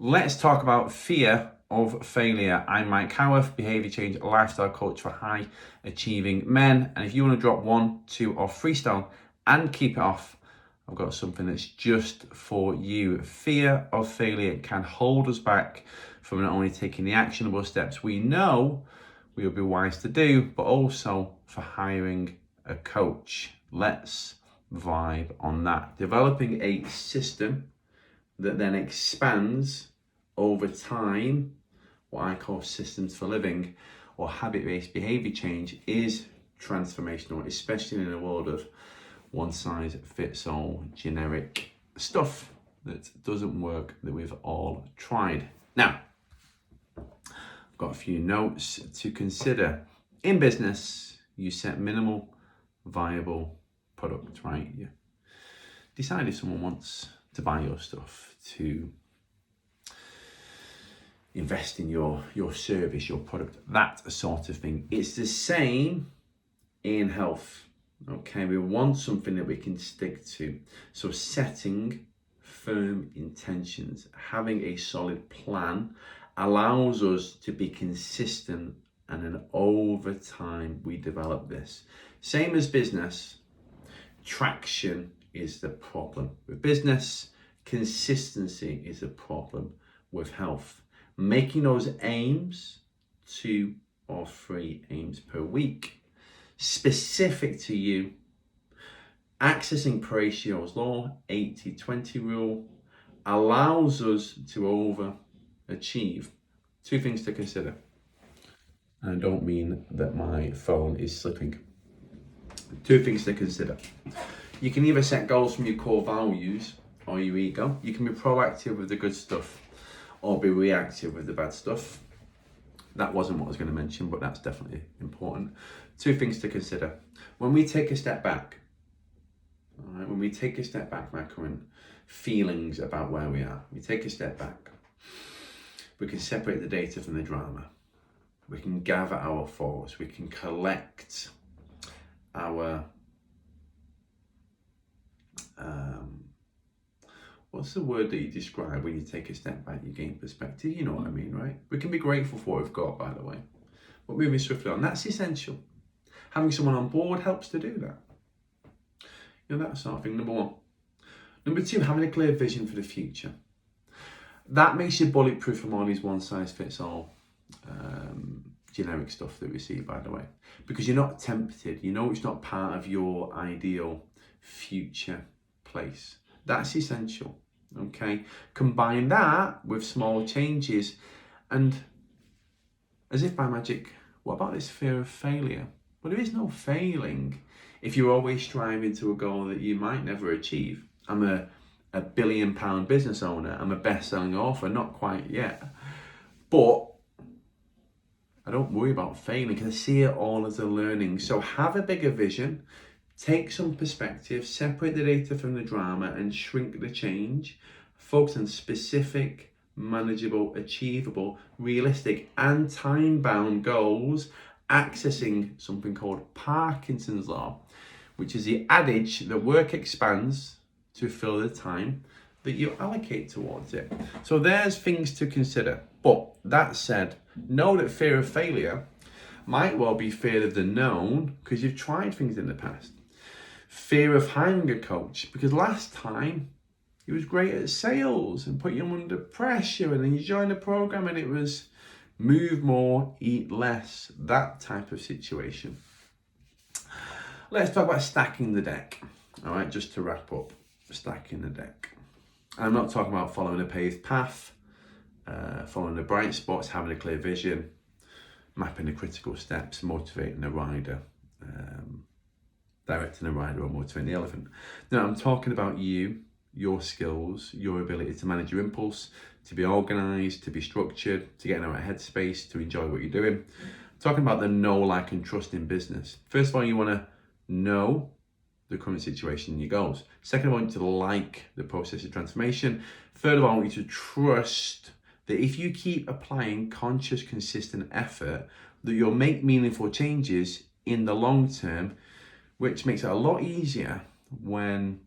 Let's talk about fear of failure. I'm Mike Howarth, behaviour change lifestyle coach for high achieving men. And if you want to drop 1, 2, or 3 stone and keep it off, I've got something that's just for you. Fear of failure can hold us back from not only taking the actionable steps we know we would be wise to do, but also for hiring a coach. Let's vibe on that. Developing a system that then expands over time, what I call systems for living or habit-based behavior change, is transformational, especially in a world of one size fits all generic stuff that doesn't work, that we've all tried. Now, I've got a few notes to consider. In business, you set minimal viable product, right? You decide if someone wants to buy your stuff, to invest in your service, your product, that sort of thing. It's the same in health. Okay, we want something that we can stick to. So setting firm intentions, having a solid plan allows us to be consistent, and then over time we develop this. Same as business, traction is the problem with business, consistency is a problem with health. Making those aims, 2 or 3 aims per week, specific to you, accessing Pareto's law, 80-20 rule, allows us to overachieve. 2 things to consider. And I don't mean that my phone is slipping. 2 things to consider. You can either set goals from your core values or your ego. You can be proactive with the good stuff or be reactive with the bad stuff. That wasn't what I was going to mention, but that's definitely important. 2 things to consider. When we take a step back, all right, when we take a step back from our current feelings about where we are, we take a step back, we can separate the data from the drama. We can gather our thoughts. We can collect our what's the word that you describe when you take a step back, you gain perspective? You know what I mean, right? We can be grateful for what we've got, by the way. But moving swiftly on, that's essential. Having someone on board helps to do that. You know, that sort of thing, number 1. Number 2, having a clear vision for the future. That makes you bulletproof from all these one-size-fits-all generic stuff that we see, by the way. Because you're not tempted. You know it's not part of your ideal future place. That's essential, okay? Combine that with small changes, and as if by magic, what about this fear of failure? Well, there is no failing if you're always striving to a goal that you might never achieve. I'm a £1 billion business owner. I'm a best-selling author, not quite yet. But I don't worry about failing because I see it all as a learning. So have a bigger vision. Take some perspective, separate the data from the drama and shrink the change. Focus on specific, manageable, achievable, realistic and time-bound goals, accessing something called Parkinson's law, which is the adage that work expands to fill the time that you allocate towards it. So there's things to consider. But that said, know that fear of failure might well be fear of the known because you've tried things in the past. Fear of hiring a coach because last time he was great at sales and put you under pressure, and then you joined the program and it was move more, eat less, that type of situation. Let's talk about stacking the deck. All right, just to wrap up, stacking the deck. I'm not talking about following a paved path, following the bright spots, having a clear vision, mapping the critical steps, motivating the rider, directing the rider or motivating the elephant. Now, I'm talking about you, your skills, your ability to manage your impulse, to be organised, to be structured, to get in the right headspace, to enjoy what you're doing. I'm talking about the know, like and trust in business. First of all, you want to know the current situation and your goals. Second, I want you to like the process of transformation. Third of all, I want you to trust that if you keep applying conscious, consistent effort, that you'll make meaningful changes in the long term, which makes it a lot easier when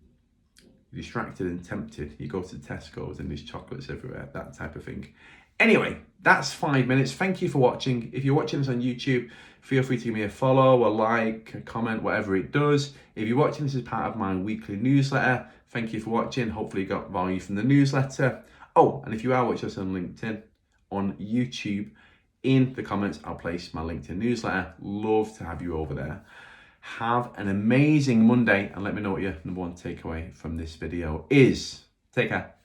you're distracted and tempted, you go to Tesco's and there's chocolates everywhere, that type of thing. Anyway, that's 5 minutes. Thank you for watching. If you're watching this on YouTube, feel free to give me a follow, a like, a comment, whatever it does. If you're watching this as part of my weekly newsletter, thank you for watching. Hopefully you got value from the newsletter. Oh, and if you are watching us on LinkedIn, on YouTube, in the comments, I'll place my LinkedIn newsletter. Love to have you over there. Have an amazing Monday and let me know what your number one takeaway from this video is. Take care.